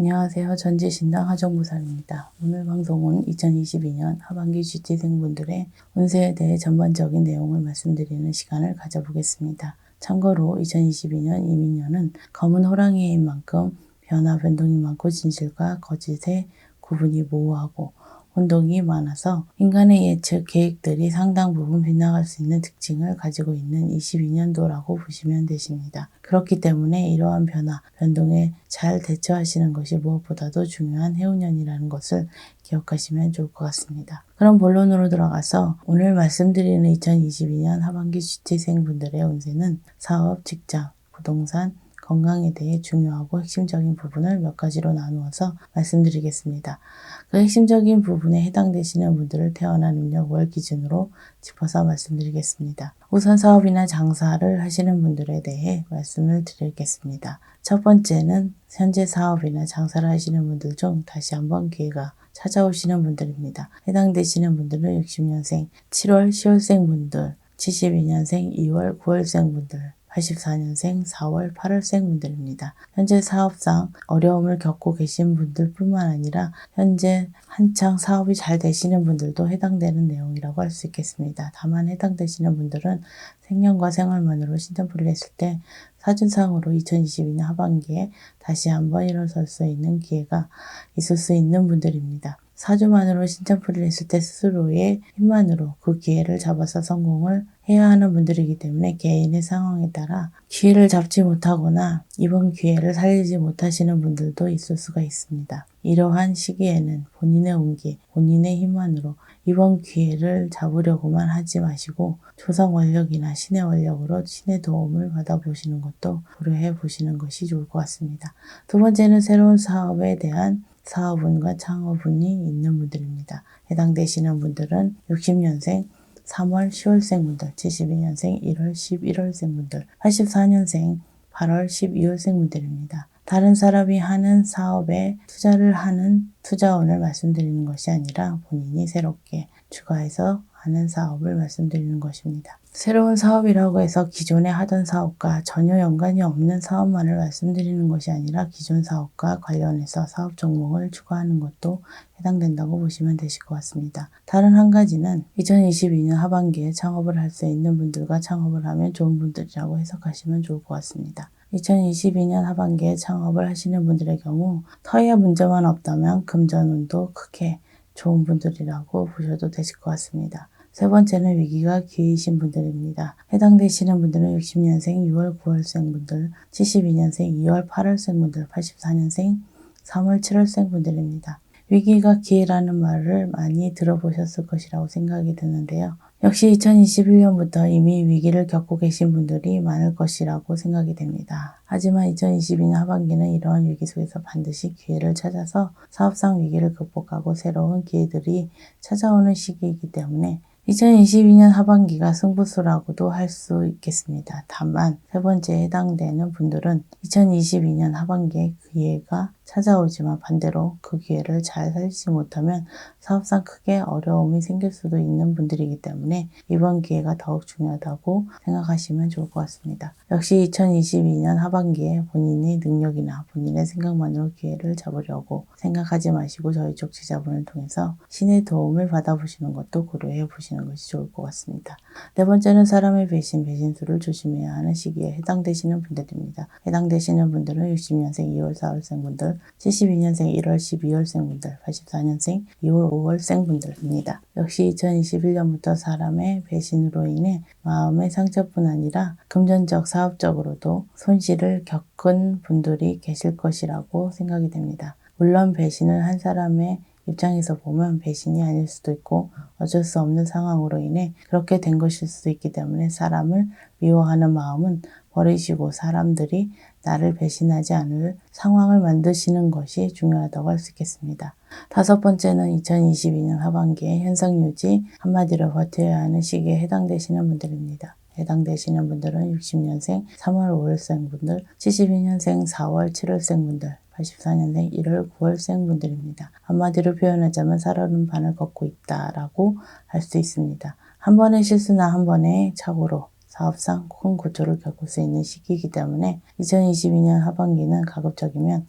안녕하세요. 전지신당 하정무사입니다. 오늘 방송은 2022년 하반기 쥐띠생분들의 운세에 대해 전반적인 내용을 말씀드리는 시간을 가져보겠습니다. 참고로 2022년 이민년은 검은 호랑이인 만큼 변화 변동이 많고 진실과 거짓의 구분이 모호하고 혼동이 많아서 인간의 예측 계획들이 상당 부분 빗나갈 수 있는 특징을 가지고 있는 22년도라고 보시면 되십니다. 그렇기 때문에 이러한 변화, 변동에 잘 대처하시는 것이 무엇보다도 중요한 해운년이라는 것을 기억하시면 좋을 것 같습니다. 그럼 본론으로 들어가서 오늘 말씀드리는 2022년 하반기 쥐띠생분들의 운세는 사업, 직장, 부동산, 건강에 대해 중요하고 핵심적인 부분을 몇 가지로 나누어서 말씀드리겠습니다. 그 핵심적인 부분에 해당되시는 분들을 태어난 음력 월 기준으로 짚어서 말씀드리겠습니다. 우선 사업이나 장사를 하시는 분들에 대해 말씀을 드리겠습니다. 첫 번째는 현재 사업이나 장사를 하시는 분들 중 다시 한번 기회가 찾아오시는 분들입니다. 해당되시는 분들은 60년생 7월 10월생 분들, 72년생 2월 9월생 분들, 84년생 4월 8월생 분들입니다. 현재 사업상 어려움을 겪고 계신 분들 뿐만 아니라 현재 한창 사업이 잘 되시는 분들도 해당되는 내용이라고 할 수 있겠습니다. 다만 해당되시는 분들은 생년과 생활만으로 신tem풀이를 했을 때 사주상으로 2022년 하반기에 다시 한번 일어설 수 있는 기회가 있을 수 있는 분들입니다. 사주만으로 신tem풀이를 했을 때 스스로의 힘만으로 그 기회를 잡아서 성공을 해야 하는 분들이기 때문에 개인의 상황에 따라 기회를 잡지 못하거나 이번 기회를 살리지 못하시는 분들도 있을 수가 있습니다. 이러한 시기에는 본인의 운기, 본인의 힘만으로 이번 기회를 잡으려고만 하지 마시고 조상 원력이나 신의 원력으로 신의 도움을 받아보시는 것도 고려해 보시는 것이 좋을 것 같습니다. 두 번째는 새로운 사업에 대한 사업운과 창업운이 있는 분들입니다. 해당되시는 분들은 60년생 3월 10월생 분들, 72년생 1월 11월생 분들, 84년생 8월 12월생 분들입니다. 다른 사람이 하는 사업에 투자를 하는 투자운을 말씀드리는 것이 아니라 본인이 새롭게 추가해서 하는 사업을 말씀드리는 것입니다. 새로운 사업이라고 해서 기존에 하던 사업과 전혀 연관이 없는 사업만을 말씀드리는 것이 아니라 기존 사업과 관련해서 사업 종목을 추가하는 것도 해당된다고 보시면 되실 것 같습니다. 다른 한 가지는 2022년 하반기에 창업을 할 수 있는 분들과 창업을 하면 좋은 분들이라고 해석하시면 좋을 것 같습니다. 2022년 하반기에 창업을 하시는 분들의 경우 터에 문제만 없다면 금전운도 크게 좋은 분들이라고 보셔도 되실 것 같습니다. 세 번째는 위기가 기이신 분들입니다. 해당되시는 분들은 60년생 6월 9월생 분들, 72년생 2월 8월생 분들, 84년생 3월 7월생 분들입니다. 위기가 기회라는 말을 많이 들어보셨을 것이라고 생각이 드는데요. 역시 2021년부터 이미 위기를 겪고 계신 분들이 많을 것이라고 생각이 됩니다. 하지만 2022년 하반기는 이러한 위기 속에서 반드시 기회를 찾아서 사업상 위기를 극복하고 새로운 기회들이 찾아오는 시기이기 때문에 2022년 하반기가 승부수라고도 할 수 있겠습니다. 다만 세 번째에 해당되는 분들은 2022년 하반기에 기회가 찾아오지만 반대로 그 기회를 잘 살리지 못하면 사업상 크게 어려움이 생길 수도 있는 분들이기 때문에 이번 기회가 더욱 중요하다고 생각하시면 좋을 것 같습니다. 역시 2022년 하반기에 본인의 능력이나 본인의 생각만으로 기회를 잡으려고 생각하지 마시고 저희 쪽 지자분을 통해서 신의 도움을 받아보시는 것도 고려해 보시는 것이 좋을 것 같습니다. 네 번째는 사람의 배신, 배신수를 조심해야 하는 시기에 해당되시는 분들입니다. 해당되시는 분들은 60년생 2월 4월생 분들, 72년생 1월 12월생 분들, 84년생 2월 5월생 분들입니다. 역시 2021년부터 사람의 배신으로 인해 마음의 상처뿐 아니라 금전적, 사업적으로도 손실을 겪은 분들이 계실 것이라고 생각이 됩니다. 물론 배신을 한 사람의 입장에서 보면 배신이 아닐 수도 있고 어쩔 수 없는 상황으로 인해 그렇게 된 것일 수도 있기 때문에 사람을 미워하는 마음은 버리시고 사람들이 나를 배신하지 않을 상황을 만드시는 것이 중요하다고 할 수 있겠습니다. 다섯 번째는 2022년 하반기에 현상 유지, 한마디로 버텨야 하는 시기에 해당되시는 분들입니다. 해당되시는 분들은 60년생 3월 5월생 분들, 72년생 4월 7월생 분들, 84년생 1월 9월생 분들입니다. 한마디로 표현하자면 살아오는 반을 걷고 있다라고 할 수 있습니다. 한 번의 실수나 한 번의 착오로 사업상 큰 고초를 겪을 수 있는 시기이기 때문에 2022년 하반기는 가급적이면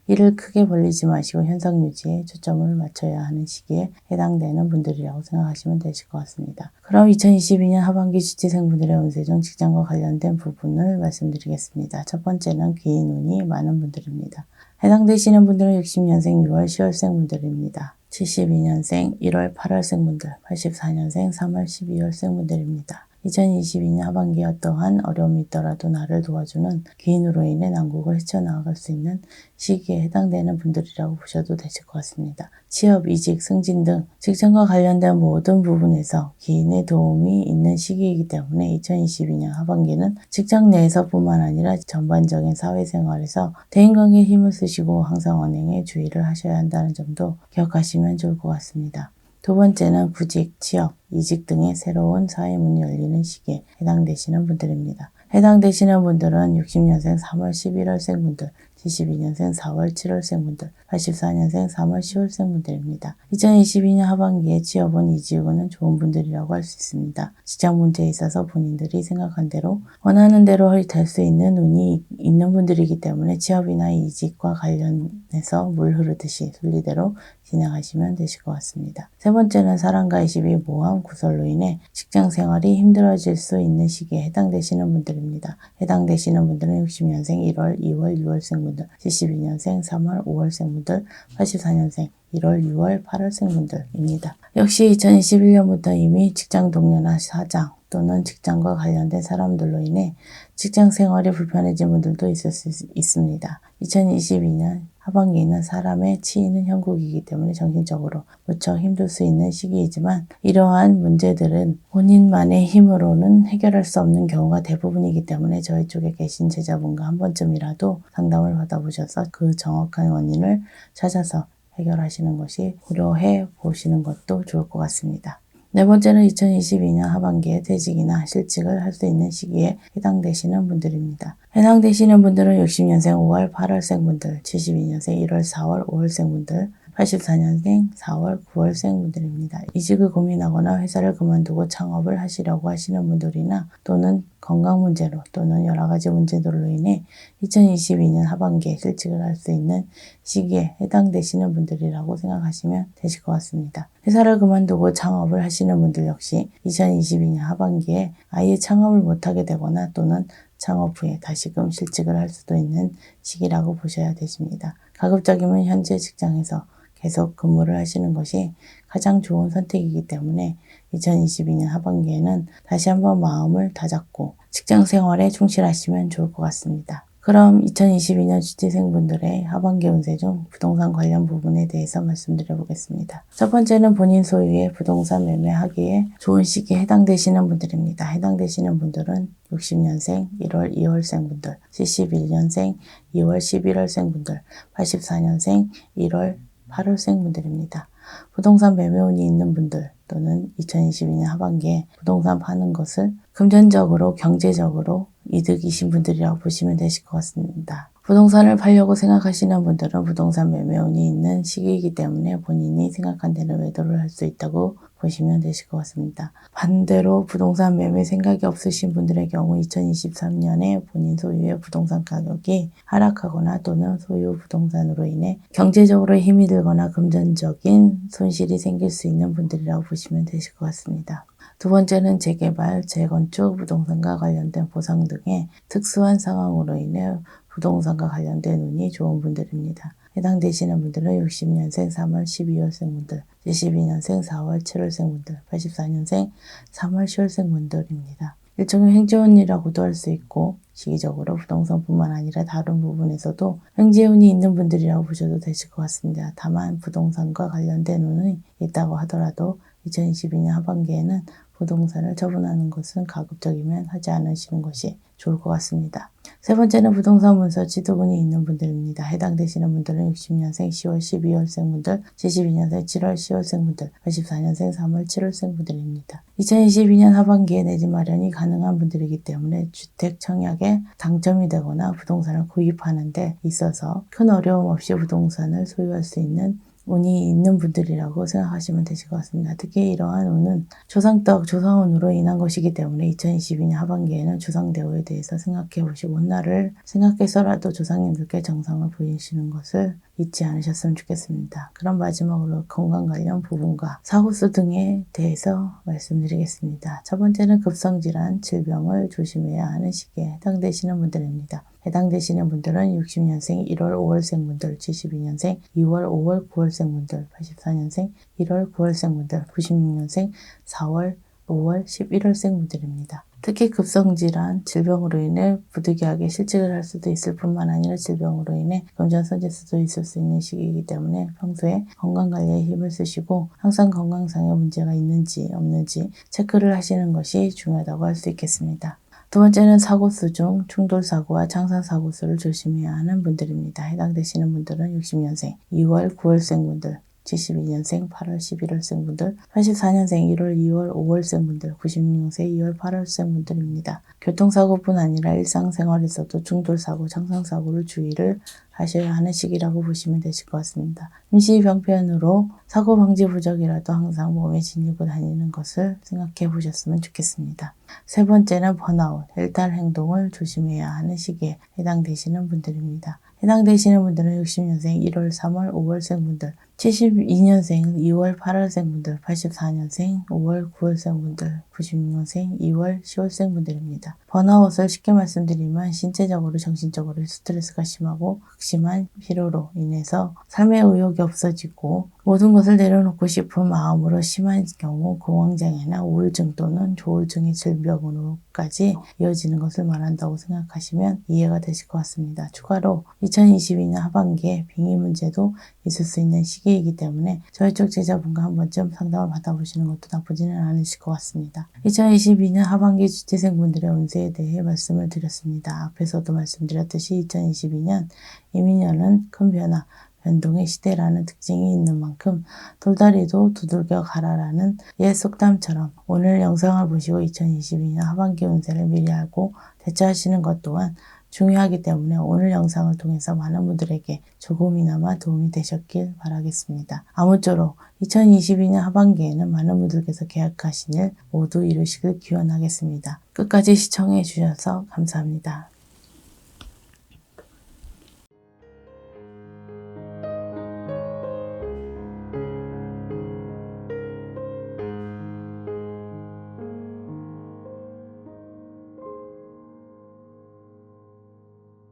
일을 크게 벌리지 마시고 현상 유지에 초점을 맞춰야 하는 시기에 해당되는 분들이라고 생각하시면 되실 것 같습니다. 그럼 2022년 하반기 주치생분들의 운세 중 직장과 관련된 부분을 말씀드리겠습니다. 첫 번째는 귀인 운이 많은 분들입니다. 해당되시는 분들은 60년생 6월 10월생 분들입니다. 72년생 1월 8월생 분들, 84년생 3월 12월생 분들입니다. 2022년 하반기에 어떠한 어려움이 있더라도 나를 도와주는 귀인으로 인해 난국을 헤쳐나갈 수 있는 시기에 해당되는 분들이라고 보셔도 되실 것 같습니다. 취업, 이직, 승진 등 직장과 관련된 모든 부분에서 귀인의 도움이 있는 시기이기 때문에 2022년 하반기는 직장 내에서뿐만 아니라 전반적인 사회생활에서 대인관계에 힘을 쓰시고 항상 언행에 주의를 하셔야 한다는 점도 기억하시면 좋을 것 같습니다. 두 번째는 구직, 취업, 이직 등의 새로운 사회문이 열리는 시기에 해당되시는 분들입니다. 해당되시는 분들은 60년생 3월 11월생 분들, 72년생 4월 7월생 분들, 84년생 3월 10월생 분들입니다. 2022년 하반기에 취업은 이직은 좋은 분들이라고 할 수 있습니다. 직장 문제에 있어서 본인들이 생각한 대로 원하는 대로 될 수 있는 운이 있는 분들이기 때문에 취업이나 이직과 관련해서 물 흐르듯이 순리대로 진행하시면 되실 것 같습니다. 세 번째는 사랑과의 시비, 모함, 구설로 인해 직장 생활이 힘들어질 수 있는 시기에 해당되시는 분들입니다. 해당되시는 분들은 60년생 1월, 2월, 6월생 분들, 72년생 3월, 5월생 분들, 84년생 1월, 6월, 8월생 분들입니다. 역시 2021년부터 이미 직장 동료나 사장 또는 직장과 관련된 사람들로 인해 직장 생활이 불편해진 분들도 있을 수 있습니다. 2022년 하반기는 사람의 치이는 형국이기 때문에 정신적으로 무척 힘들 수 있는 시기이지만 이러한 문제들은 본인만의 힘으로는 해결할 수 없는 경우가 대부분이기 때문에 저희 쪽에 계신 제자분과 한 번쯤이라도 상담을 받아보셔서 그 정확한 원인을 찾아서 해결하시는 것이 고려해 보시는 것도 좋을 것 같습니다. 네 번째는 2022년 하반기에 퇴직이나 실직을 할 수 있는 시기에 해당되시는 분들입니다. 해당되시는 분들은 60년생 5월 8월생 분들, 72년생 1월 4월 5월생 분들, 84년생 4월 9월생 분들입니다. 이직을 고민하거나 회사를 그만두고 창업을 하시려고 하시는 분들이나 또는 건강 문제로 또는 여러 가지 문제들로 인해 2022년 하반기에 실직을 할 수 있는 시기에 해당되시는 분들이라고 생각하시면 되실 것 같습니다. 회사를 그만두고 창업을 하시는 분들 역시 2022년 하반기에 아예 창업을 못하게 되거나 또는 창업 후에 다시금 실직을 할 수도 있는 시기라고 보셔야 되십니다. 가급적이면 현재 직장에서 계속 근무를 하시는 것이 가장 좋은 선택이기 때문에 2022년 하반기에는 다시 한번 마음을 다잡고 직장 생활에 충실하시면 좋을 것 같습니다. 그럼 2022년 주치생분들의 하반기 운세 중 부동산 관련 부분에 대해서 말씀드려 보겠습니다. 첫 번째는 본인 소유의 부동산 매매하기에 좋은 시기에 해당되시는 분들입니다. 해당되시는 분들은 60년생 1월 2월생 분들, 71년생 2월 11월생 분들, 84년생 1월 8월생 분들입니다. 부동산 매매운이 있는 분들 또는 2022년 하반기에 부동산 파는 것을 금전적으로 경제적으로 이득이신 분들이라고 보시면 되실 것 같습니다. 부동산을 팔려고 생각하시는 분들은 부동산 매매운이 있는 시기이기 때문에 본인이 생각한 대로 매도를 할 수 있다고 보시면 되실 것 같습니다. 반대로 부동산 매매 생각이 없으신 분들의 경우 2023년에 본인 소유의 부동산 가격이 하락하거나 또는 소유 부동산으로 인해 경제적으로 힘이 들거나 금전적인 손실이 생길 수 있는 분들이라고 보시면 되실 것 같습니다. 두 번째는 재개발, 재건축, 부동산과 관련된 보상 등의 특수한 상황으로 인해 부동산과 관련된 운이 좋은 분들입니다. 해당되시는 분들은 60년생 3월 12월생 분들, 72년생 4월 7월생 분들, 84년생 3월 10월생 분들입니다. 일종의 행재운이라고도 할 수 있고 시기적으로 부동산뿐만 아니라 다른 부분에서도 행재운이 있는 분들이라고 보셔도 되실 것 같습니다. 다만 부동산과 관련된 운이 있다고 하더라도 2022년 하반기에는 부동산을 처분하는 것은 가급적이면 하지 않으시는 것이 좋을 것 같습니다. 세 번째는 부동산 문서 취득운이 있는 분들입니다. 해당되시는 분들은 60년생 10월 12월생 분들, 72년생 7월 10월생 분들, 84년생 3월 7월생 분들입니다. 2022년 하반기에 내 집 마련이 가능한 분들이기 때문에 주택 청약에 당첨이 되거나 부동산을 구입하는 데 있어서 큰 어려움 없이 부동산을 소유할 수 있는 운이 있는 분들이라고 생각하시면 되실 것 같습니다. 특히 이러한 운은 조상덕, 조상운으로 인한 것이기 때문에 2022년 하반기에는 조상대우에 대해서 생각해 보시고 훗날을 생각해서라도 조상님들께 정성을 보이시는 것을 잊지 않으셨으면 좋겠습니다. 그럼 마지막으로 건강 관련 부분과 사고수 등에 대해서 말씀드리겠습니다. 첫 번째는 급성질환, 질병을 조심해야 하는 시기에 해당되시는 분들입니다. 해당되시는 분들은 60년생 1월 5월생 분들, 72년생 2월 5월 9월생 분들, 84년생 1월 9월생 분들, 96년생 4월 5월 11월생 분들입니다. 특히 급성질환, 질병으로 인해 부득이하게 실직을 할 수도 있을 뿐만 아니라 질병으로 인해 금전손실 수도 있을 수 있는 시기이기 때문에 평소에 건강관리에 힘을 쓰시고 항상 건강상의 문제가 있는지 없는지 체크를 하시는 것이 중요하다고 할 수 있겠습니다. 두 번째는 사고수 중 충돌사고와 창사사고수를 조심해야 하는 분들입니다. 해당되시는 분들은 60년생 2월 9월생 분들, 72년생 8월 11월생 분들, 84년생 1월 2월 5월생 분들, 96년생 2월 8월생 분들입니다. 교통사고뿐 아니라 일상생활에서도 충돌사고, 창상사고를 주의를 하셔야 하는 시기라고 보시면 되실 것 같습니다. 임시병편으로 사고 방지 부적이라도 항상 몸에 지니고 다니는 것을 생각해 보셨으면 좋겠습니다. 세 번째는 번아웃, 일탈 행동을 조심해야 하는 시기에 해당되시는 분들입니다. 해당되시는 분들은 60년생 1월 3월 5월생 분들, 72년생 2월 8월생 분들, 84년생 5월 9월생 분들, 96년생 2월 10월생 분들입니다. 번아웃을 쉽게 말씀드리면 신체적으로 정신적으로 스트레스가 심하고 극심한 피로로 인해서 삶의 의욕이 없어지고 모든 것을 내려놓고 싶은 마음으로 심한 경우 공황장애나 우울증 또는 조울증의 질병으로까지 이어지는 것을 말한다고 생각하시면 이해가 되실 것 같습니다. 추가로 2022년 하반기에 빙의 문제도 있을 수 있는 시기이기 때문에 저희 쪽 제자분과 한 번쯤 상담을 받아보시는 것도 나쁘지는 않으실 것 같습니다. 2022년 하반기 주재생분들의 운세에 대해 말씀을 드렸습니다. 앞에서도 말씀드렸듯이 2022년 이민년은 큰 변화, 변동의 시대라는 특징이 있는 만큼 돌다리도 두들겨 가라라는 옛 속담처럼 오늘 영상을 보시고 2022년 하반기 운세를 미리 알고 대처하시는 것 또한 중요하기 때문에 오늘 영상을 통해서 많은 분들에게 조금이나마 도움이 되셨길 바라겠습니다. 아무쪼록 2022년 하반기에는 많은 분들께서 계획하신 일 모두 이루시길 기원하겠습니다. 끝까지 시청해 주셔서 감사합니다.